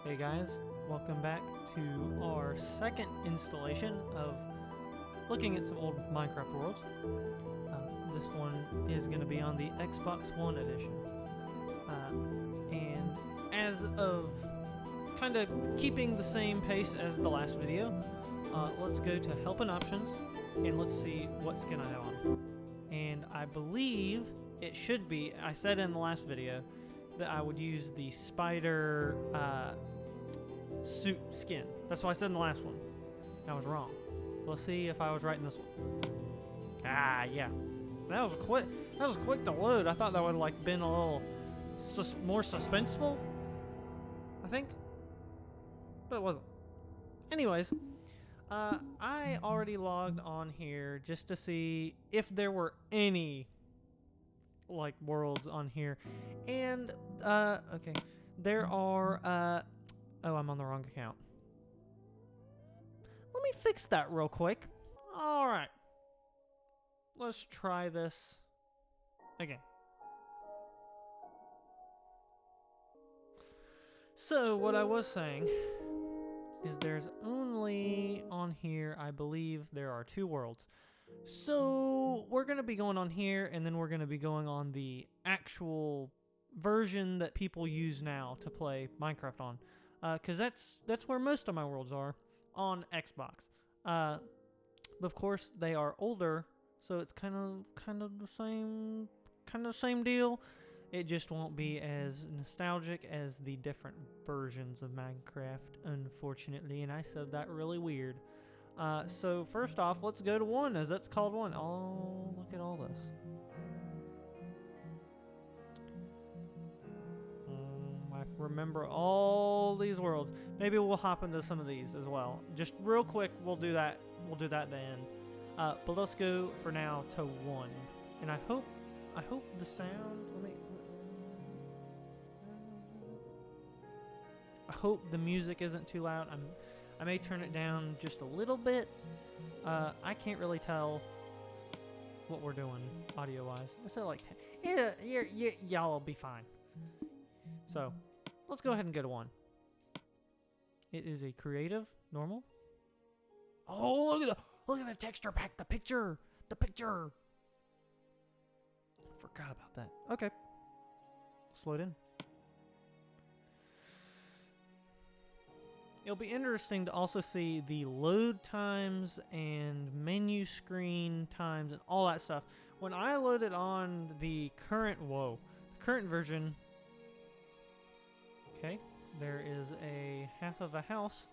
Hey guys, welcome back to our second installation of looking at some old Minecraft worlds. This one is going to be on the Xbox One edition. And as of kind of keeping the same pace as the last video, let's go to Help and Options and let's see what skin I have on. And I believe it should be, I said in the last video, that I would use the spider suit skin. That's what I said in the last one. I was wrong. Let's see if I was right in this one. Ah, yeah. That was quick. That was quick to load. I thought that would like been a little more suspenseful, I think, but it wasn't. Anyways, I already logged on here just to see if there were any like worlds on here, and okay, there are oh, I'm on the wrong account. Let me fix that real quick. All right, let's try this again. So what I was saying is there's only on here, I believe there are 2 worlds. So we're going to be going on here, and then we're going to be going on the actual version that people use now to play Minecraft on. Because that's where most of my worlds are, on Xbox. But of course, they are older, so it's kind of the same deal. It just won't be as nostalgic as the different versions of Minecraft, unfortunately. And I said that really weird. So first off, let's go to 1, as that's called 1. Oh, look at all this. I remember all these worlds. Maybe we'll hop into some of these as well. Just real quick, we'll do that. We'll do that at the end. But let's go for now to 1. And I hope the sound. I hope the music isn't too loud. I may turn it down just a little bit. I can't really tell what we're doing audio-wise. I said like 10. Yeah, y'all will be fine. So, let's go ahead and go to 1. It is a creative, normal. Oh, look at the texture pack, the picture. I forgot about that. Okay. Slow it in. It'll be interesting to also see the load times and menu screen times and all that stuff. When I loaded on the current version, okay, there is a half of a house.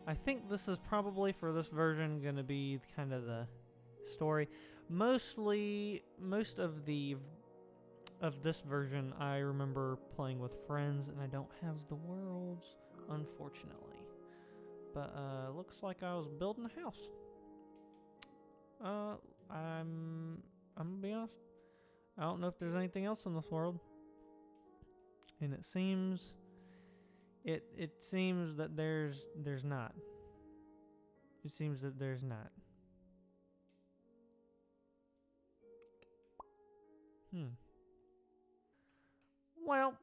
I think this is probably for this version going to be kind of the story. Most of this version I remember playing with friends, and I don't have the worlds, unfortunately. But looks like I was building a house. I'm gonna be honest, I don't know if there's anything else in this world. And it seems that there's not. It seems that there's not. Well,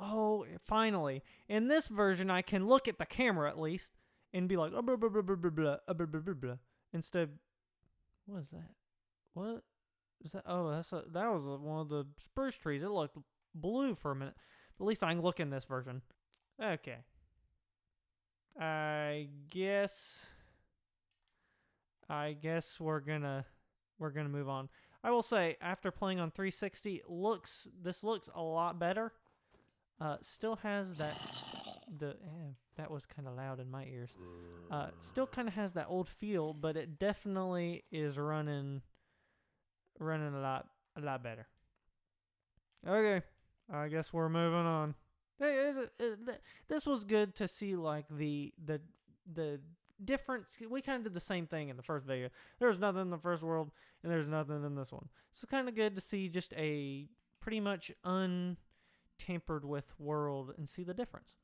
oh, finally. In this version, I can look at the camera at least and be like, blah, blah, blah, blah, blah, blah, blah, blah, blah, blah. Instead, what is that? What is that? Oh, that was one of the spruce trees. It looked blue for a minute. But at least I can look in this version. Okay. I guess we're gonna move on. I will say, after playing on 360, this looks a lot better. Still has that was kind of loud in my ears. Still kind of has that old feel, but it definitely is running a lot better. Okay, I guess we're moving on. This was good to see, like the difference. We kind of did the same thing in the first video. There was nothing in the first world, and there's nothing in this one. So it's kind of good to see just a pretty much untampered with world and see the difference.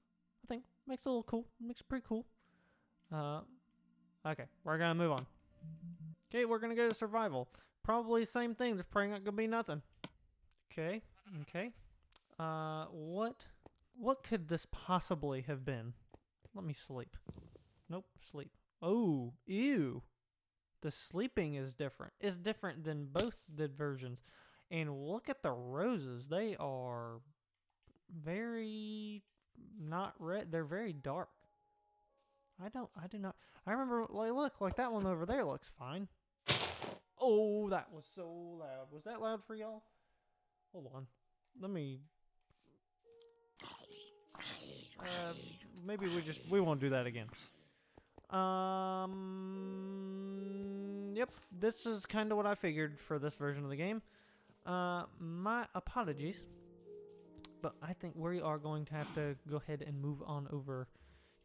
I think makes it a little cool. Makes it pretty cool. Okay, we're gonna move on. Okay, we're gonna go to survival. Probably the same thing. There's probably not gonna be nothing. Okay. What what could this possibly have been? Let me sleep. Nope, sleep. Oh, ew. The sleeping is different. It's different than both the versions. And look at the roses. They are very not red. They're very dark. I do not. I remember, like, look, like that one over there looks fine. Oh, that was so loud. Was that loud for y'all? Hold on. Let me. Maybe we won't do that again. Yep. This is kind of what I figured for this version of the game. My apologies, but I think we are going to have to go ahead and move on over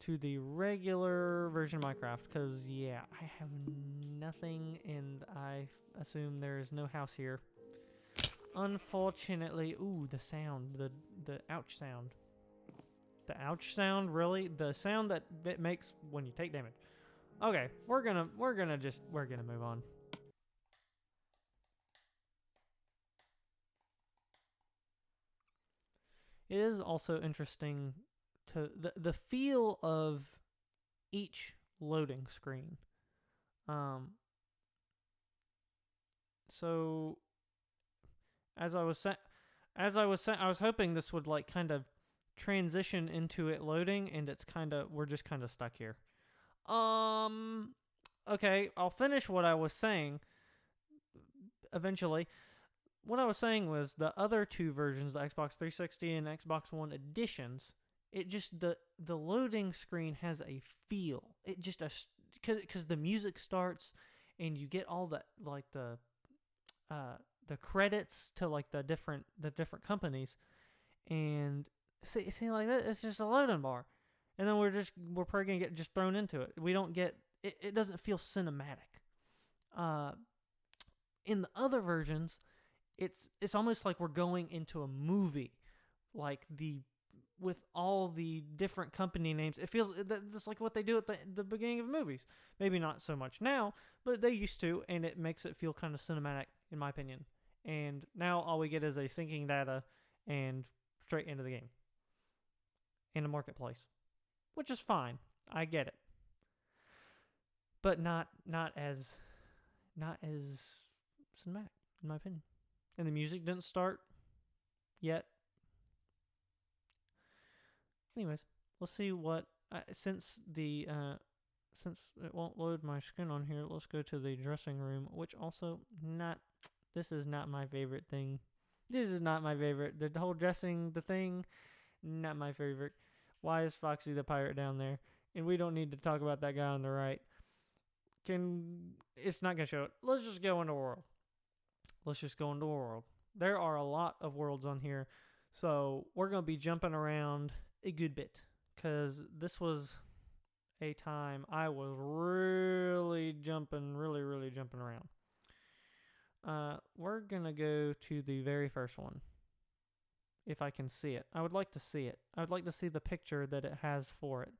to the regular version of Minecraft, because yeah, I have nothing, and I assume there is no house here. Unfortunately, ooh, the sound, the ouch sound. The ouch sound, really? The sound that it makes when you take damage. Okay, we're gonna move on. It is also interesting to the feel of each loading screen. So as I was hoping this would like kind of transition into it loading, and we're just kind of stuck here. Okay, I'll finish what I was saying eventually. What I was saying was the other two versions, the Xbox 360 and Xbox One editions, it just the loading screen has a feel. It just because the music starts and you get all the like the credits to like the different companies, and see like that, it's just a loading bar, and then we're probably gonna get just thrown into it. We don't get it. It doesn't feel cinematic. In the other versions, it's almost like we're going into a movie, like with all the different company names. It feels that's like what they do at the beginning of movies. Maybe not so much now, but they used to, and it makes it feel kind of cinematic, in my opinion. And now all we get is a syncing data and straight into the game in a marketplace, which is fine. I get it, but not as cinematic, in my opinion. And the music didn't start yet. Anyways, let's see what since it won't load my screen on here, let's go to the dressing room, which also this is not my favorite thing. This is not my favorite. The whole dressing, the thing, not my favorite. Why is Foxy the pirate down there? And we don't need to talk about that guy on the right. It's not gonna show it. Let's just go into a world. There are a lot of worlds on here, so we're gonna be jumping around a good bit, because this was a time I was really jumping around. We're gonna go to the very first one, if I can see it. I would like to see it. I would like to see the picture that it has for it.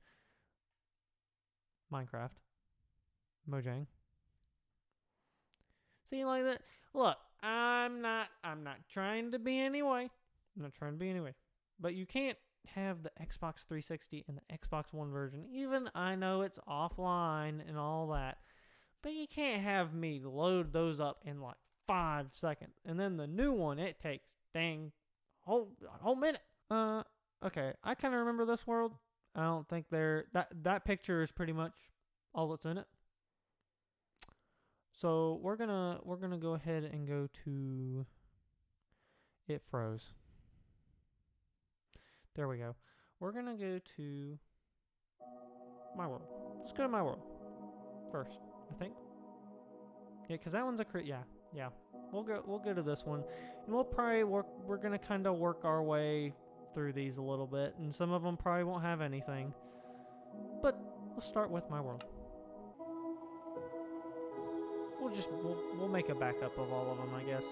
Minecraft. Mojang. See, like that? Look, I'm not trying to be anyway. But you can't have the Xbox 360 and the Xbox One version. Even I know it's offline and all that, but you can't have me load those up in like 5 seconds. And then the new one, it takes a whole minute. Okay, I kind of remember this world. I don't think that picture is pretty much all that's in it. So we're gonna go ahead and go to. It froze. There we go. We're gonna go to my world. Let's go to my world first, I think. Yeah, because that one's yeah. We'll go to this one, and we'll probably we're gonna kind of work our way through these a little bit, and some of them probably won't have anything. But we'll start with my world. We'll make a backup of all of them, I guess,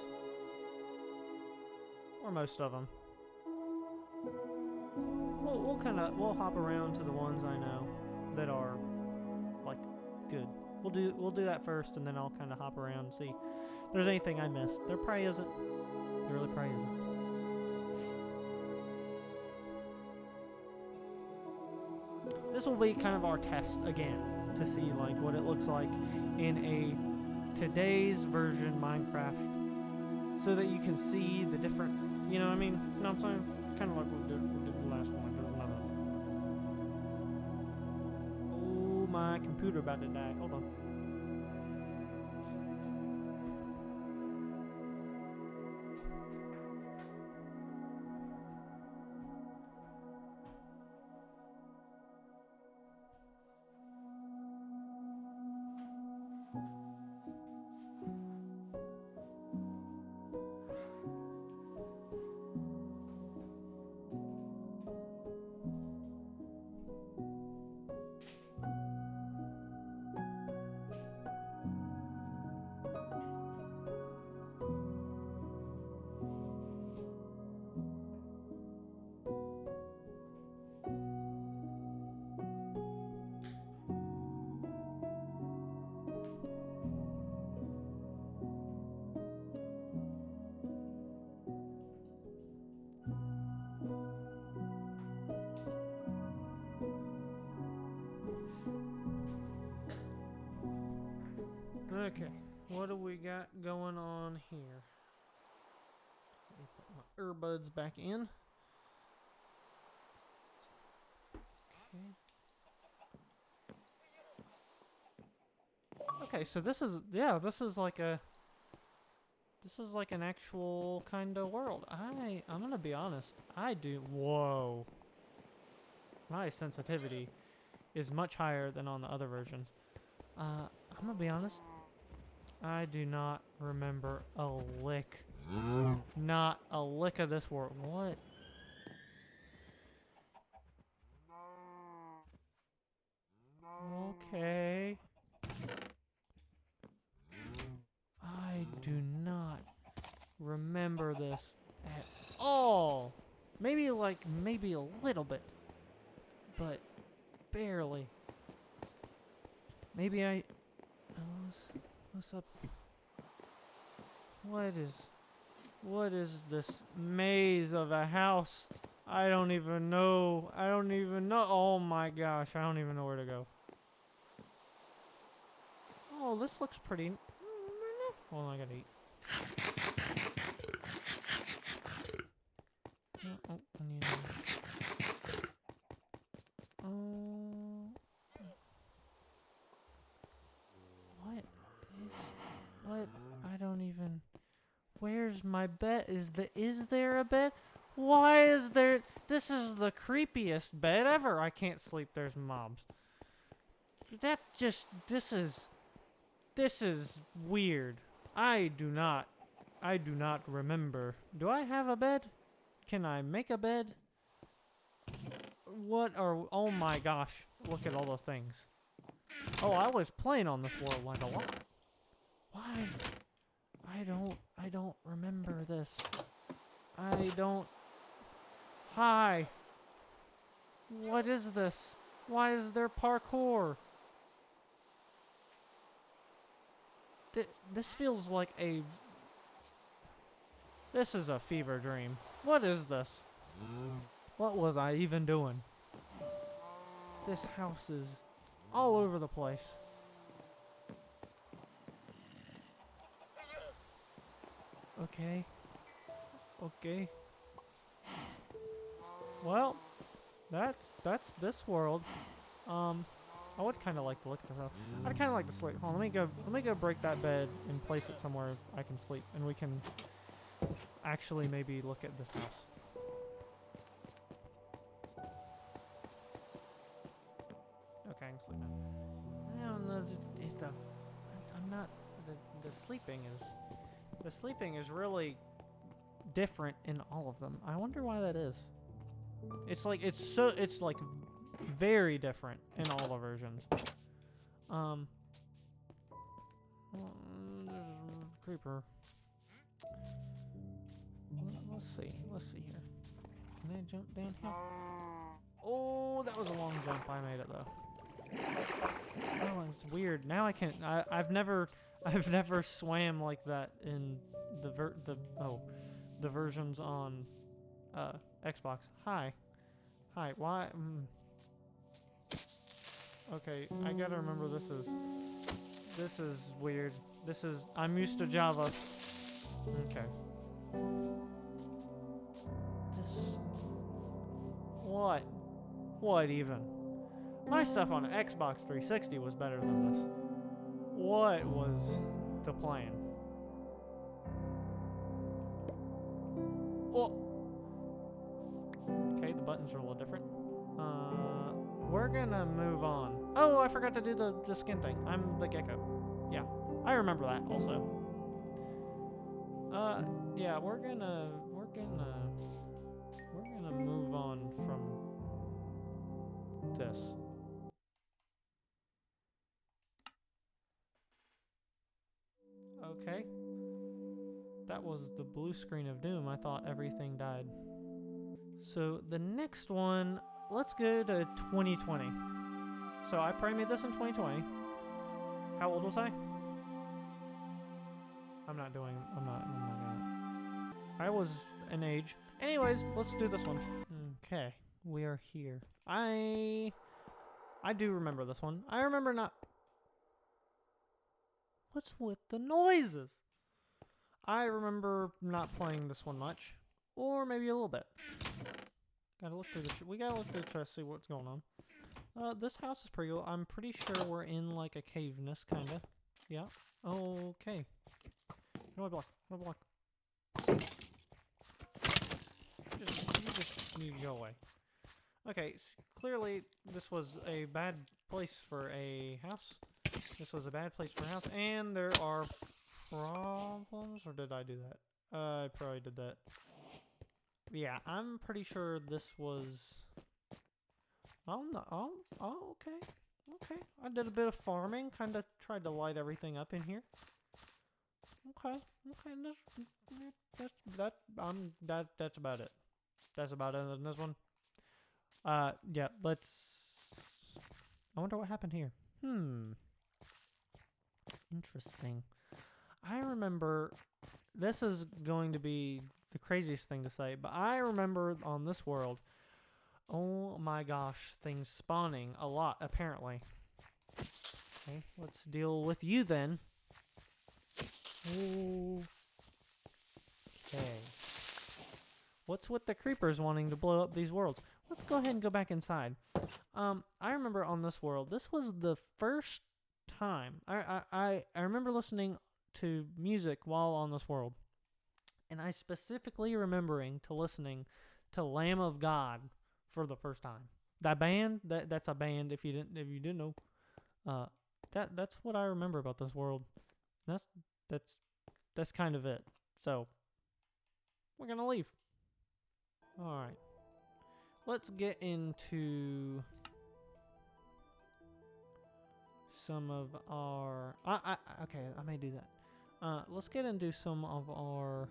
or most of them. We'll hop around to the ones I know that are like good. We'll do that first, and then I'll kind of hop around and see if there's anything I missed. There probably isn't. There really probably isn't. this will be kind of our test again to see like what it looks like in a today's version Minecraft, so that you can see the different, you know what I mean? You know what I'm saying? Kind of like we did the last one. There's another. Oh, my computer about to die. Hold on. Okay, what do we got going on here? Let me put my earbuds back in. Okay, so this is, yeah, this is like an actual kind of world. I'm gonna be honest. Whoa. My sensitivity is much higher than on the other versions. I'm gonna be honest. I do not remember a lick. Not a lick of this world. What? Okay. I do not remember this at all. Maybe a little bit, but barely. Maybe I... What's up? What is this maze of a house? I don't even know. Oh my gosh, I don't even know where to go. Oh, this looks pretty. Hold on, I gotta eat. Oh, I need what? I don't even. Where's my bed? Is there a bed? Why is there? This is the creepiest bed ever. I can't sleep. There's mobs. This is weird. I do not remember. Do I have a bed? Can I make a bed? Oh my gosh. Look at all those things. Oh, I was playing on this world like a lot. Why? I don't remember this. Hi. What is this? Why is there parkour? This feels like this is a fever dream. What is this? What was I even doing? This house is all over the place. Okay. Well, that's this world. I would kind of like to look at this up. I'd kind of like to sleep. Hold on, let me go break that bed and place it somewhere I can sleep, and we can actually maybe look at this house. Okay, I can sleep now. I don't know. I'm not. The sleeping is really different in all of them. I wonder why that is. It's like very different in all the versions. There's a creeper. Let's see here. Can I jump down here? Oh, that was a long jump. I made it though. Oh, it's weird. Now I can't. I've never swam like that in the versions on Xbox. Hi. Why? Okay, I gotta remember this is weird. I'm used to Java. Okay. This, what? What even? My stuff on Xbox 360 was better than this. What was the plan? Oh! Okay, the buttons are a little different. We're gonna move on. Oh, I forgot to do the skin thing. I'm the gecko. Yeah, I remember that also. Yeah, we're gonna move on from this. Okay. That was the blue screen of doom. I thought everything died. So the next one, let's go to 2020. So I probably made this in 2020. How old was I? I'm not gonna. I was an age. Anyways, let's do this one. Okay, we are here. I do remember this one. I remember not. What's with the noises? I remember not playing this one much, or maybe a little bit. Gotta look through we gotta look through the chest, see what's going on. This house is pretty cool. I'm pretty sure we're in like a caveness, kinda. Yeah. Okay. No, I block. No block. You just need to go away. Okay. Clearly, this was a bad place for a house. This was a bad place for a house, and there are problems. Or did I do that? I probably did that. Yeah, I'm pretty sure this was. Oh no! Oh, okay. Okay, I did a bit of farming. Kind of tried to light everything up in here. Okay. That's about it. That's about it in this one. Yeah. I wonder what happened here. Interesting. I remember. This is going to be the craziest thing to say, but I remember on this world. Oh my gosh, things spawning a lot, apparently. Okay, let's deal with you then. Ooh. Okay. What's with the creepers wanting to blow up these worlds? Let's go ahead and go back inside. I remember on this world, this was the first time. I remember listening to music while on this world. And I specifically remembering to listening to Lamb of God for the first time. That band, that's a band if you didn't know. That's what I remember about this world. That's kind of it. So we're gonna leave. All right. Let's get into some of our. Okay, I may do that. Let's get into some of our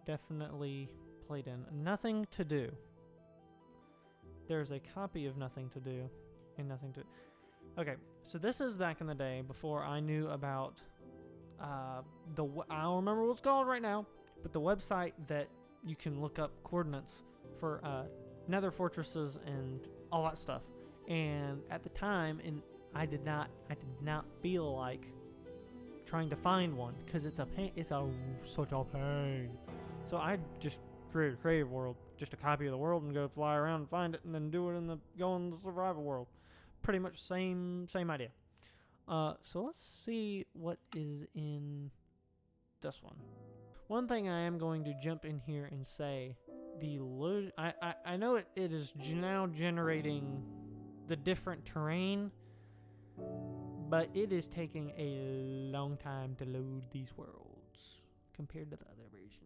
definitely played in. Nothing to Do. There's a copy of Nothing to Do and Nothing to. Okay, so this is back in the day before I knew about I don't remember what it's called right now, but the website that you can look up coordinates for nether fortresses and all that stuff. And at the time, I did not feel like trying to find one because it's a pain. It's such a pain. So I just created a creative world, just a copy of the world, and go fly around and find it, and then go in the survival world. Pretty much same idea. So let's see what is in this one. One thing I am going to jump in here and say, the load. I know it is now generating the different terrain, but it is taking a long time to load these worlds compared to the other versions.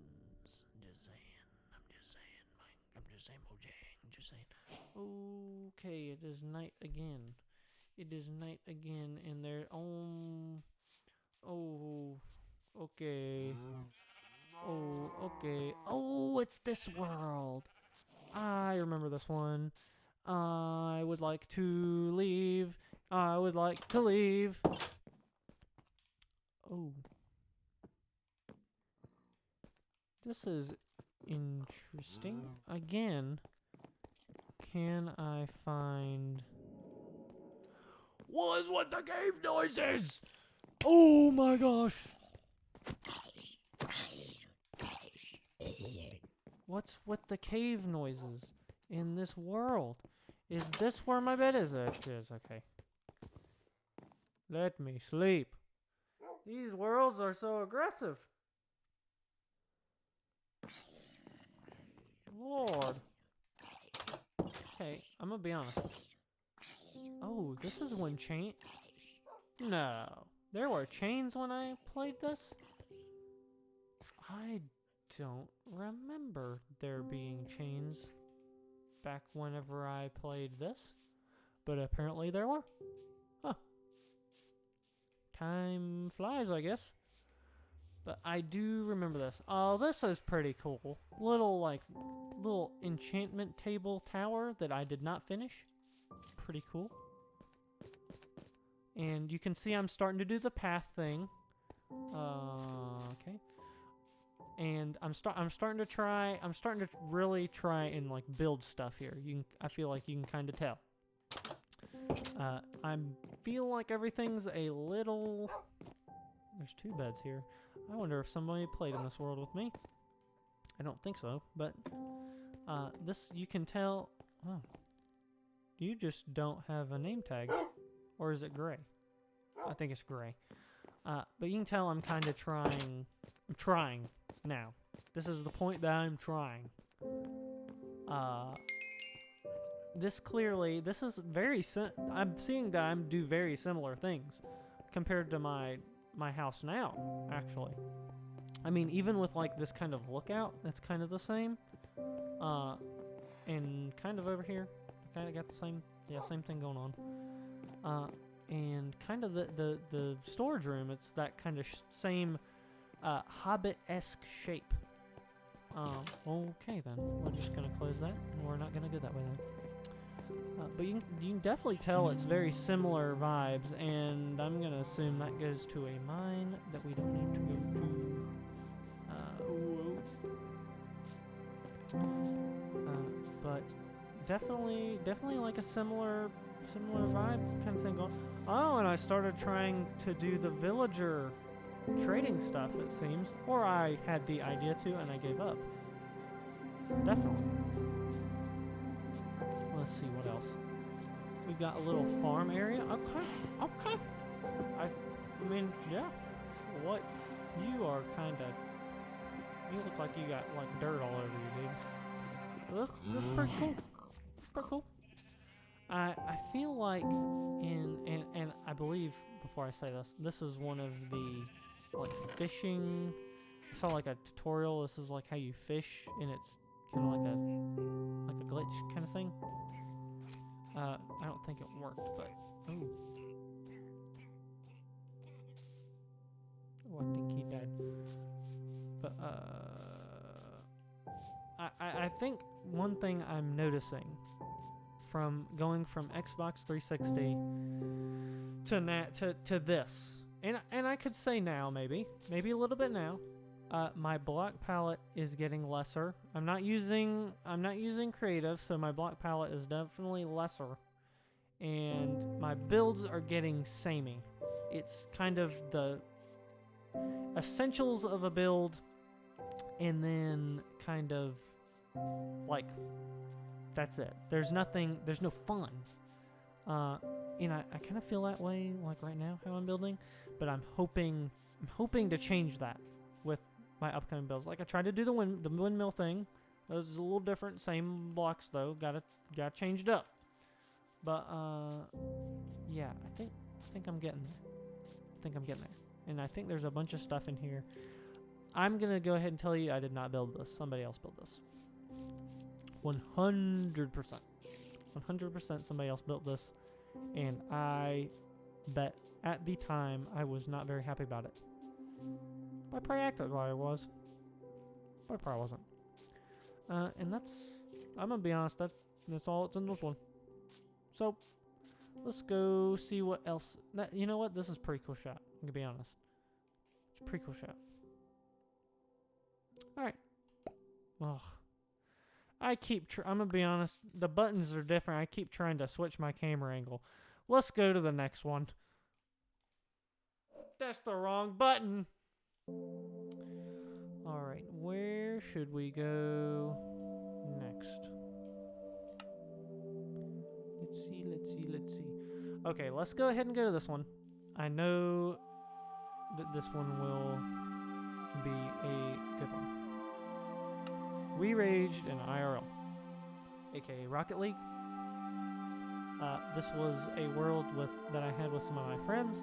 I'm just saying, Mojang. I'm just saying. Okay, it is night again. It is night again, and they're oh, okay. Oh, okay. Oh, it's this world. I remember this one. I would like to leave. I would like to leave. Oh. This is interesting. Again, can I find... What is with the cave noises? Oh my gosh. What's with the cave noises in this world? Is this where my bed is? It is, okay. Let me sleep. These worlds are so aggressive. Lord. Okay, I'm gonna be honest. Oh, this is when chain... No. There were chains when I played this? I don't remember there being chains back whenever I played this. But apparently there were. Huh. Time flies, I guess. But I do remember this. Oh, this is pretty cool. Little enchantment table tower that I did not finish. Pretty cool. And you can see I'm starting to do the path thing. Okay. And I'm starting to really try and like build stuff here. I feel like you can kind of tell. I feel like everything's a little... There's 2 beds here. I wonder if somebody played in this world with me. I don't think so, but this you can tell. Oh, you just don't have a name tag, or is it gray? I think it's gray. But you can tell I'm kind of trying. I'm trying now. This is the point that I'm trying. This is very. I'm seeing that I'm do very similar things compared to my house now, actually. I mean, even with like this kind of lookout, that's kind of the same. And kind of over here, kind of got the same thing going on. And kind of the storage room, it's that kind of same Hobbit-esque shape. Okay then, we're just gonna close that, and we're not gonna go that way then. But you can definitely tell it's very similar vibes, and I'm gonna assume that goes to a mine that we don't need to go to. But definitely like a similar vibe kind of thing going. Oh, and I started trying to do the villager trading stuff, it seems, or I had the idea to and I gave up. Definitely. Let's see what else. We've got a little farm area. Okay. I mean, yeah. What? You are kind of... You look like you got like dirt all over you, dude. That's pretty cool. Pretty cool. I feel like and I believe, before I say this is one of the like fishing. I saw like a tutorial. This is like how you fish, and it's kind of like a glitch kind of thing. I don't think it worked, but ooh. Oh, I think he died. But I think one thing I'm noticing from going from Xbox 360 to this, and I could say now maybe a little bit now, my block palette is getting lesser. I'm not using creative, so my block palette is definitely lesser, and my builds are getting samey. It's kind of the essentials of a build, and then kind of like that's it. There's no fun. And I kind of feel that way like right now how I'm building, but I'm hoping to change that with my upcoming builds. Like I tried to do the windmill thing. It was a little different, same blocks though. Gotta change it up. But yeah, I think I'm getting there. And I think there's a bunch of stuff in here. I'm gonna go ahead and tell you I did not build this. Somebody else built this. 100%. 100% somebody else built this. And I bet at the time I was not very happy about it. But I probably acted like I was. But I probably wasn't. And I'm gonna be honest, that's all it's in this one. So let's go see what else. You know what? This is a pretty cool shot. I'm gonna be honest. It's a pretty cool shot. Alright. Ugh. I'm gonna be honest, the buttons are different. I keep trying to switch my camera angle. Let's go to the next one. That's the wrong button. Alright, where should we go next? Let's see. Okay, let's go ahead and go to this one. I know that this one will be a good one. We Raged in IRL, aka Rocket League. This was a world that I had with some of my friends,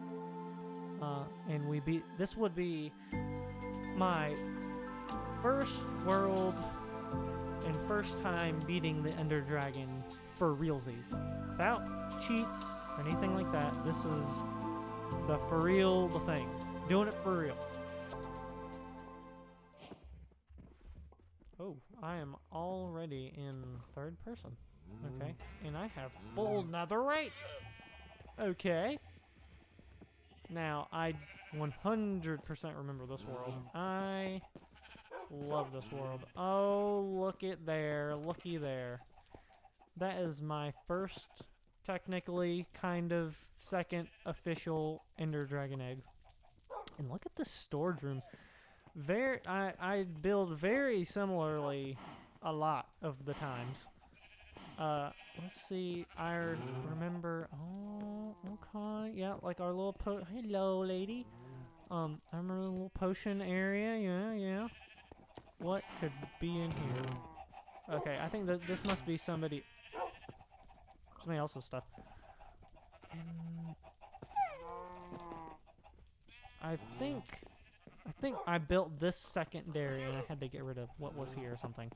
and this would be my first world and first time beating the Ender Dragon for realsies, without cheats or anything like that. This is the thing, doing it for real. Oh, I am already in third person. Okay, and I have full netherite. Okay. Now, I 100% remember this world. I love this world. Oh, look at there. Looky there. That is my first, technically, kind of, second official Ender Dragon egg. And look at this storage room. I build very similarly a lot of the times. Let's see. I remember. Oh, okay. Yeah, like our little hello, lady. I remember the little potion area. Yeah. What could be in here? Okay, I think that this must be somebody else's stuff. And I think I built this secondary and I had to get rid of what was here or something.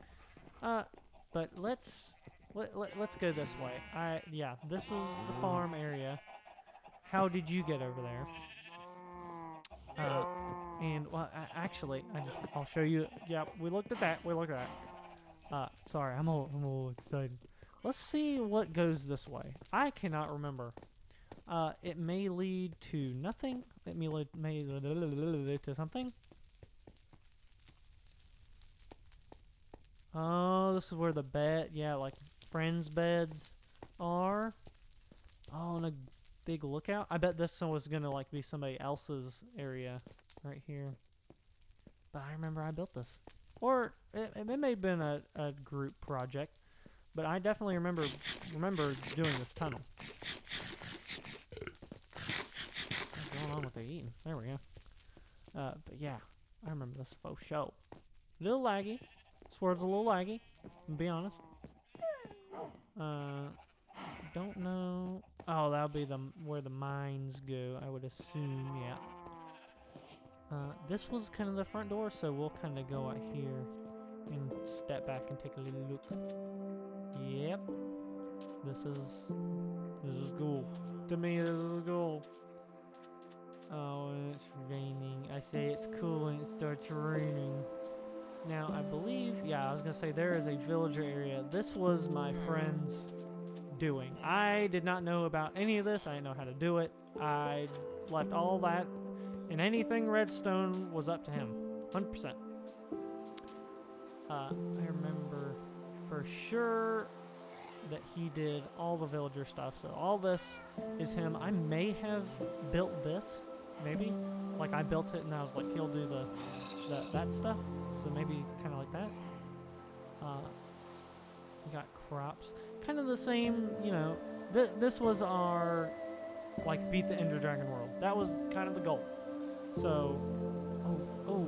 But let's go this way. Yeah, this is the farm area. How did you get over there? And well, I'll show you. Yeah, we looked at that. Sorry, I'm all excited. Let's see what goes this way. I cannot remember. It may lead to nothing. It may lead to something. Oh, this is where the like friends' beds are. Oh, and a big lookout. I bet this one was gonna like be somebody else's area right here. But I remember I built this. Or it may have been a group project. But I definitely remember doing this tunnel. What's going on with the eating? There we go. But yeah, I remember this for sure. A little laggy. This world's a little laggy, to be honest. Don't know. Oh, that'll be where the mines go, I would assume, yeah. This was kind of the front door, so we'll kind of go out here and step back and take a little look. Yep. This is cool. To me, this is cool. Oh, and it's raining. I say it's cool and it starts raining. Now, I believe, I was going to say there is a villager area. This was my friend's doing. I did not know about any of this. I didn't know how to do it. I left all that, and anything redstone was up to him. 100%. I remember for sure that he did all the villager stuff. So all this is him. I may have built this, maybe. Like I built it and I was like, he'll do that stuff. So maybe kind of like that. Got crops. Kind of the same, this was our, like, beat the Ender Dragon world. That was kind of the goal. So,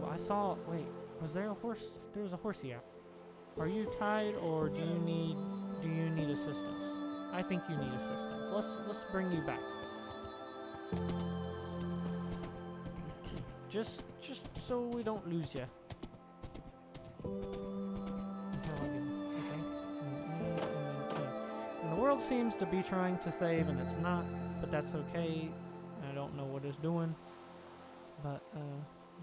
I saw, wait, was there a horse? There was a horse here. Are you tied or do you need assistance? I think you need assistance. Let's bring you back. Just so we don't lose you. And the world seems to be trying to save and it's not, but that's okay. I don't know what it's doing. But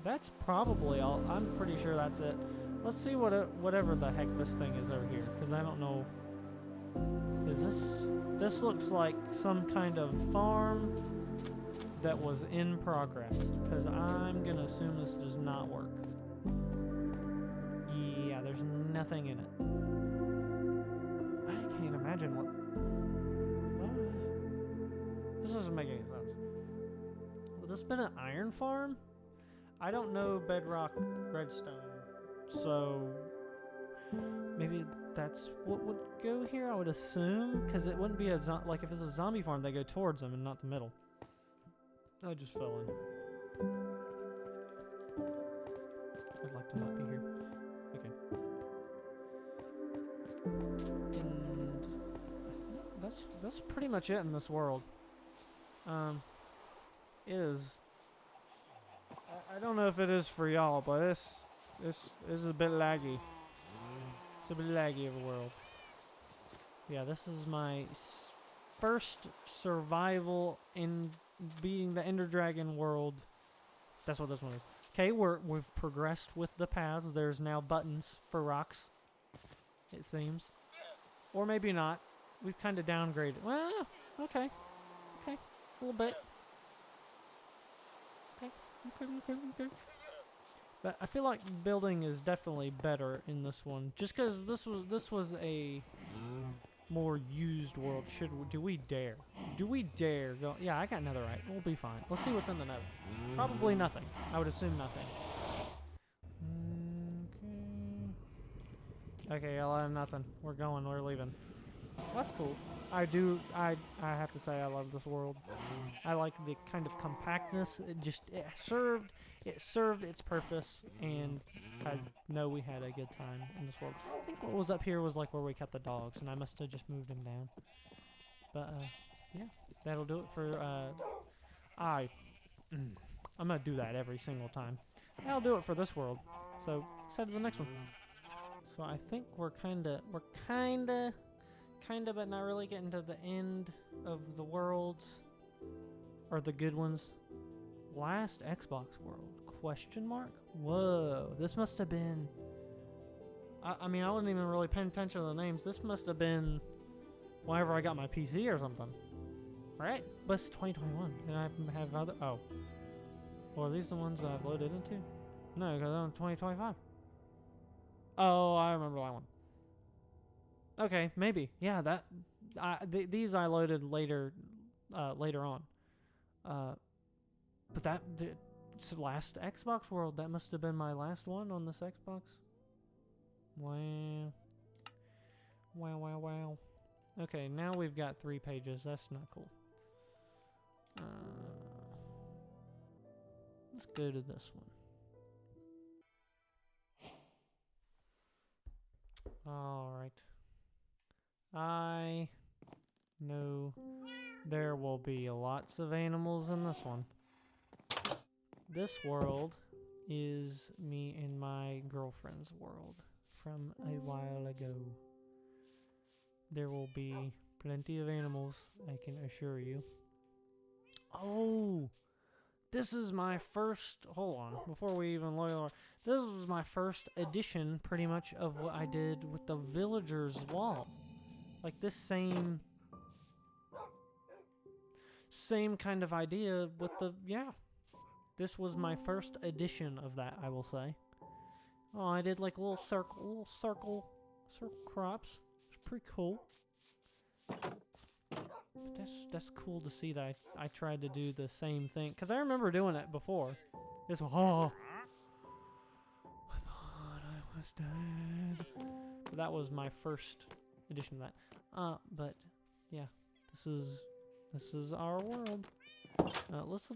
that's probably all. I'm pretty sure that's it. Let's see whatever the heck this thing is over here, because I don't know. This looks like some kind of farm that was in progress, because I'm gonna assume this does not work. Yeah, there's nothing in it. bugs. Would this been an iron farm? I don't know bedrock redstone, so maybe that's what would go here, I would assume, because it wouldn't be a like if it's a zombie farm, they go towards them and not the middle. I just fell in. I'd like to not be here. Okay. And I think that's pretty much it in this world. It is. I don't know if it is for y'all, but this is a bit laggy. It's a bit laggy of a world. Yeah, this is my first survival in beating the Ender Dragon world. That's what this one is. Okay, we've progressed with the paths. There's now buttons for rocks, it seems. Or maybe not. We've kind of downgraded. Well, okay. Okay, a little bit. Okay. But I feel like building is definitely better in this one, just because this was a more used world. Do we dare? Do we dare go? Yeah, I got netherite. We'll be fine. Let's see what's in the nether. Probably nothing. I would assume nothing. Okay, I'll have nothing. We're going. We're leaving. That's cool. I have to say I love this world. I like the kind of compactness. It served its purpose, and I know we had a good time in this world. I think what was up here was like where we kept the dogs, and I must have just moved them down. But yeah, that'll do it for I'm gonna do that every single time. That'll do it for this world. So let's head to the next one. So I think we're kinda, but not really getting to the end of the worlds, or the good ones. Last Xbox world? Question mark? Whoa, this must have been. I mean, I wasn't even really paying attention to the names. This must have been whenever I got my PC or something, right? But it's 2021, and I have other. Oh, well, are these the ones that I've loaded into? No, because I'm 2025. Oh, I remember that one. Okay, maybe. Yeah, that these I loaded later on. But it's the last Xbox world. That must have been my last one on this Xbox. Wow. Wow. Okay, now we've got 3 pages. That's not cool. Let's go to this one. Alright. I know there will be lots of animals in this one. This world is me and my girlfriend's world from a while ago. There will be plenty of animals, I can assure you. Oh! This is my first, hold on, before we even load on. This was my first edition, pretty much, of what I did with the Villager's Wall. Like this same kind of idea with the, yeah. This was my first edition of that, I will say. Oh, I did like little circle crops. It's pretty cool. But that's cool to see that I tried to do the same thing. Because I remember doing it before. This one, oh. I thought I was dead. But that was my first edition of that. But yeah, this is our world. Let's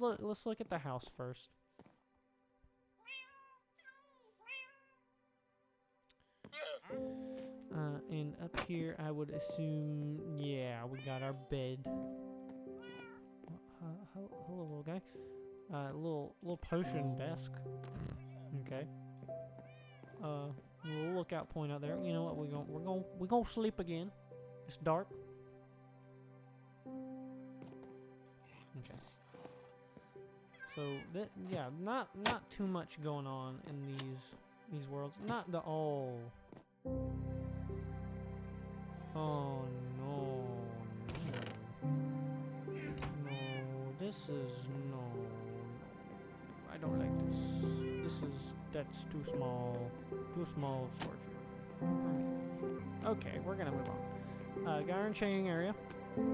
look at the house first. And up here, I would assume, yeah, we got our bed. Hello, little guy. Little potion desk. Okay. Little lookout point out there. You know what? We're gonna sleep again. It's dark. Okay. So yeah, not too much going on in these worlds. Not the Oh no. This is no. I don't like this. That's too small. Too small storage room. Okay, we're gonna move on. Got our enchaining area.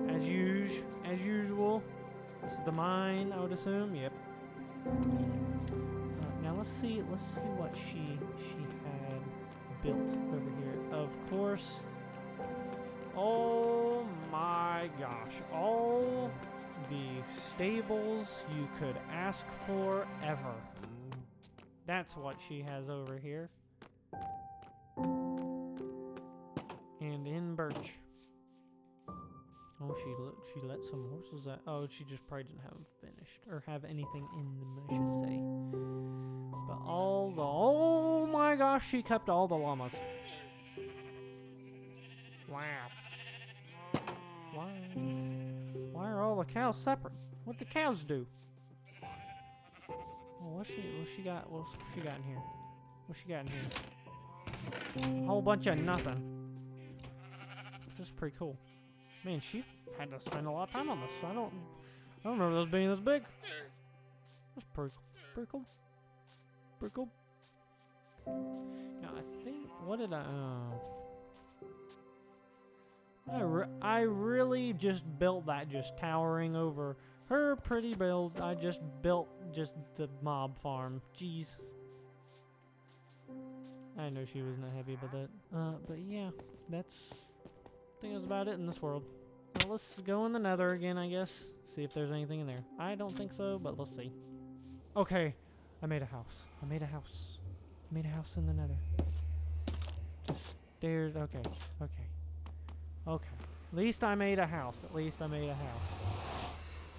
As usual. This is the mine, I would assume. Yep. Now let's see what she had built over here. Of course. Oh my gosh! All the stables you could ask for ever. That's what she has over here. And in birch. Oh, she let some horses out. Oh, she just probably didn't have them finished or have anything in them, I should say. But oh my gosh, she kept all the llamas. Wow. Why are all the cows separate? What the cows do? Oh, what's she got? What's she got in here? What's she got in here? A whole bunch of nothing. This is pretty cool. Man, she had to spend a lot of time on this. I don't remember those being this big. That's pretty cool. Pretty cool. Now I think I really just built that just towering over her pretty build. I just built just the mob farm. Jeez. I know she was not happy about that. But yeah, I think that's about it in this world. Now let's go in the nether again, I guess. See if there's anything in there. I don't think so, but let's see. Okay, I made a house. I made a house in the nether. Just stairs. Okay. At least I made a house.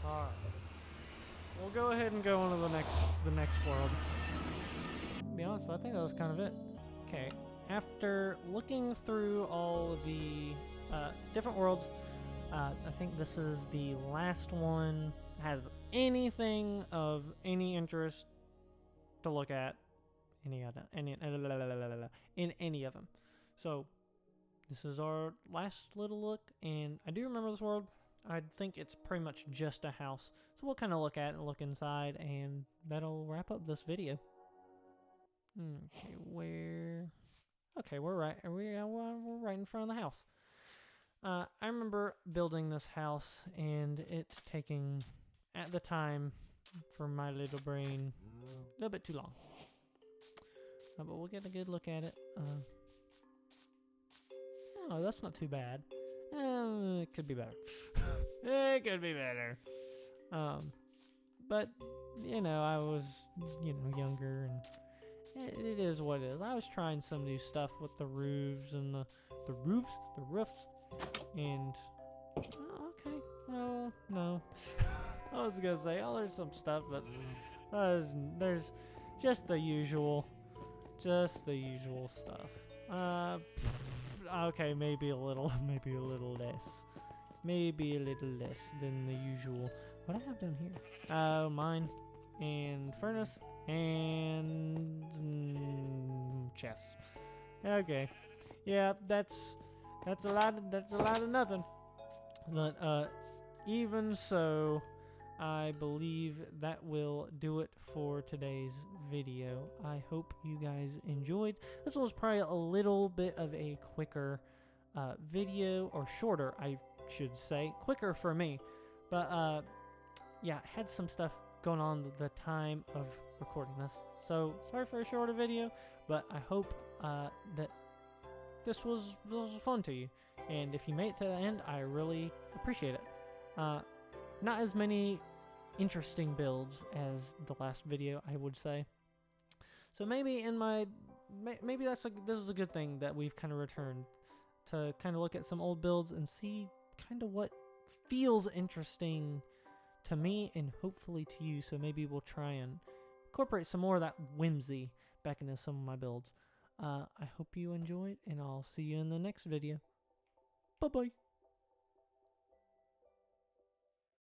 Alright. We'll go ahead and go on to the next world. To be honest, I think that was kind of it. Okay. After looking through all the different worlds, I think this is the last one has anything of any interest to look at in any of them. So this is our last little look, and I do remember this world. I think it's pretty much just a house. So we'll kind of look at it and look inside, and that'll wrap up this video. Okay, we're right in front of the house. I remember building this house and it taking, at the time, for my little brain, a little bit too long. But we'll get a good look at it. Oh, that's not too bad. It could be better. It could be better. But, I was, younger, and it is what it is. I was trying some new stuff with the roofs and the roofs, and okay, well, no. I was gonna say, there's some stuff, but there's just the usual stuff. Okay, maybe a little less than the usual. What do I have down here? Mine and furnace and chest. Okay, yeah, that's a lot of nothing. But even so, I believe that will do it for today's video. I hope you guys enjoyed. This was probably a little bit of a quicker video, or shorter, I should say. Quicker for me. But yeah, had some stuff going on the time of recording this. So sorry for a shorter video, but I hope that this was fun to you. And if you made it to the end, I really appreciate it. Not as many interesting builds as the last video, I would say. So maybe this is a good thing that we've kind of returned to kind of look at some old builds and see kind of what feels interesting to me and hopefully to you. So maybe we'll try and incorporate some more of that whimsy back into some of my builds. I hope you enjoyed, and I'll see you in the next video. Bye-bye.